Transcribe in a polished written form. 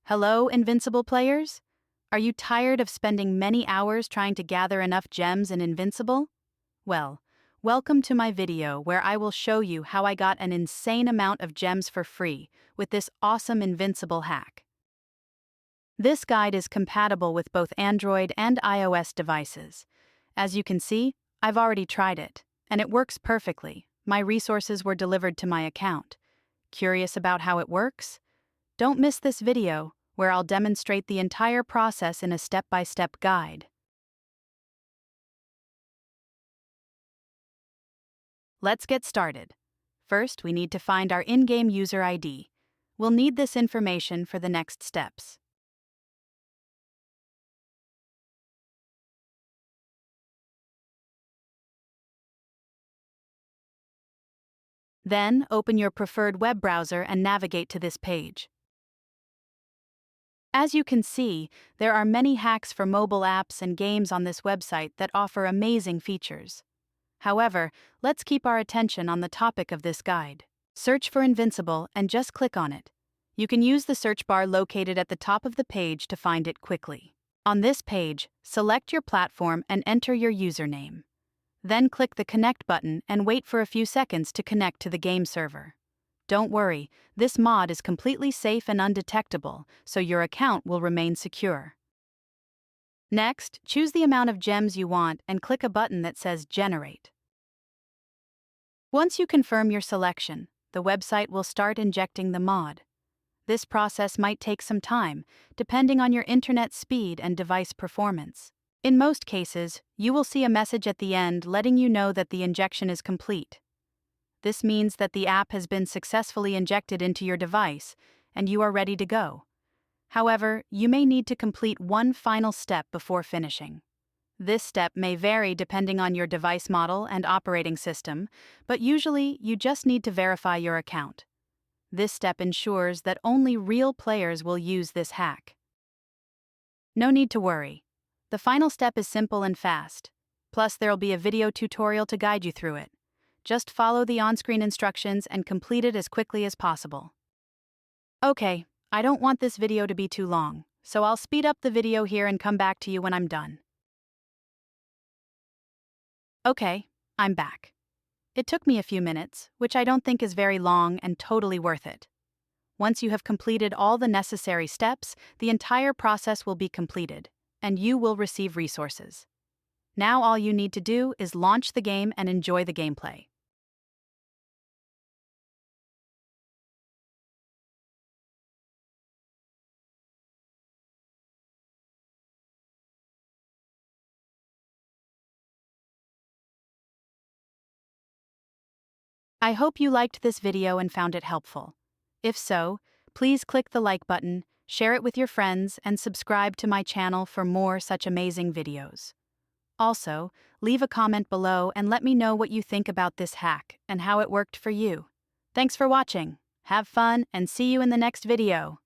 Hello, Invincible players? Are you tired of spending many hours trying to gather enough gems in Invincible? Well, welcome to my video where I will show you how I got an insane amount of gems for free with this awesome Invincible hack. This guide is compatible with both Android and iOS devices. As you can see, I've already tried it, and it works perfectly. My resources were delivered to my account. Curious about how it works? Don't miss this video, where I'll demonstrate the entire process in a step-by-step guide. Let's get started. First, we need to find our in-game user ID. We'll need this information for the next steps. Then, open your preferred web browser and navigate to this page. As you can see, there are many hacks for mobile apps and games on this website that offer amazing features. However, let's keep our attention on the topic of this guide. Search for Invincible and just click on it. You can use the search bar located at the top of the page to find it quickly. On this page, select your platform and enter your username. Then click the Connect button and wait for a few seconds to connect to the game server. Don't worry, this mod is completely safe and undetectable, so your account will remain secure. Next, choose the amount of gems you want and click a button that says Generate. Once you confirm your selection, the website will start injecting the mod. This process might take some time, depending on your internet speed and device performance. In most cases, you will see a message at the end letting you know that the injection is complete. This means that the app has been successfully injected into your device, and you are ready to go. However, you may need to complete one final step before finishing. This step may vary depending on your device model and operating system, but usually you just need to verify your account. This step ensures that only real players will use this hack. No need to worry. The final step is simple and fast. Plus, there'll be a video tutorial to guide you through it. Just follow the on-screen instructions and complete it as quickly as possible. Okay, I don't want this video to be too long, so I'll speed up the video here and come back to you when I'm done. Okay, I'm back. It took me a few minutes, which I don't think is very long and totally worth it. Once you have completed all the necessary steps, the entire process will be completed, and you will receive resources. Now all you need to do is launch the game and enjoy the gameplay. I hope you liked this video and found it helpful. If so, please click the like button, share it with your friends, and subscribe to my channel for more such amazing videos. Also, leave a comment below and let me know what you think about this hack and how it worked for you. Thanks for watching. Have fun and see you in the next video.